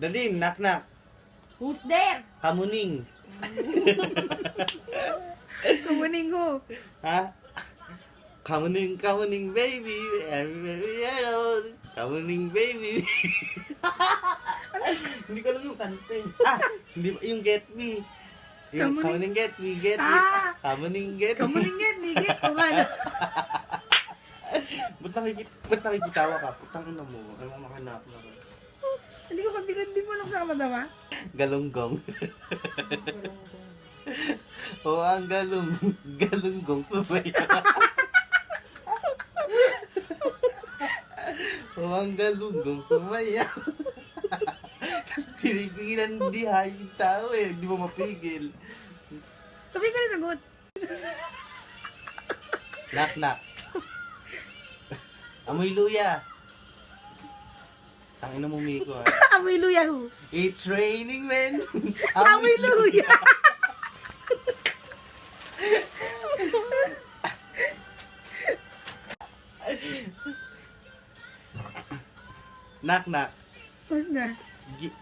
Dali, knock. Who's there? Kamuning. Kumuning ko. Ha? Kamuning, baby. Baby, hello. Kamuning, baby. Hindi ko alam yung kanta eh. Hindi ba yung Get Me? Yung Kamuning, Get Me. Kamuning, Get Me. Kumuning yan, ligit. O nga na. Ba't nakikitawa ka? Putang ina mo. Ay, mamahanap na ka. Hindi ko hindi mo lang sama-dama. Galunggong. O ang galunggong sumaya. O ang galunggong sumaya. Tinipigilan di yung tao eh. Hindi mo mapigil. Sabi ka na sagot. Knock. Amoy luya. Tangina mo, Miko ha. Amoy luya ho. It's raining men. Amoy luya. Knock. Who's there?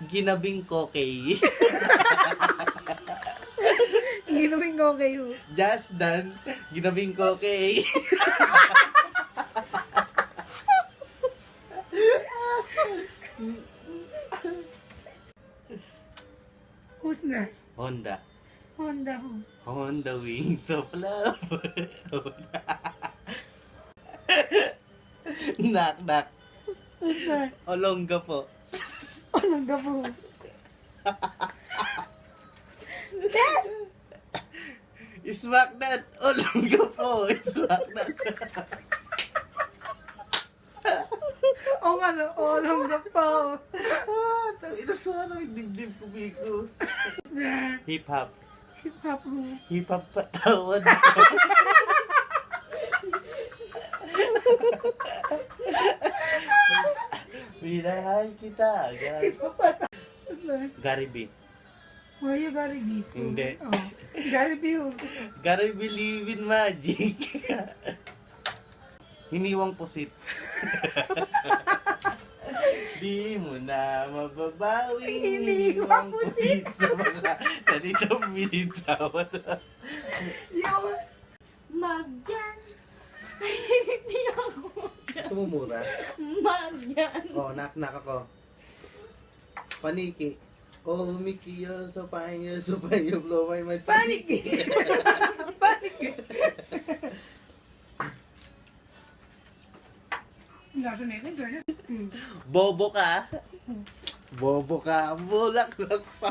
Ginabing ko kay. Ginawin ko kayo. Just done. Ginabing ko kay. Who's there? Honda. Honda ho. Honda wings of love. Knock. Who's there? Olongga po. Anong gabo? Yes! Smack that. Olongga po. Smack that. O nga no, anong gabo? Tangina sa yung dibdib ko, Miko. Who's there? Hip-hop. Hip-hop ho. Hip-hop patawad. Binahay kita. Hip-hop ata. Who's there? Gary B. Why you gotta be so? Hindi. Oh. Gotta be ho. Gotta believe in magic. Hiniwang pusit. Di mo na mababawi. Hiniwang pusit. Sa mga salitang binitawad. Yo! Magyan! Hindi ako. Sumumura. Magyan! Oh, knock ako. Paniki. Oh, Mickey, you're so fine, you blow my mind. Paniki! Paniki! Nasa na ito, girl. Bobo ka. Bobo ka. Bulaklak pa.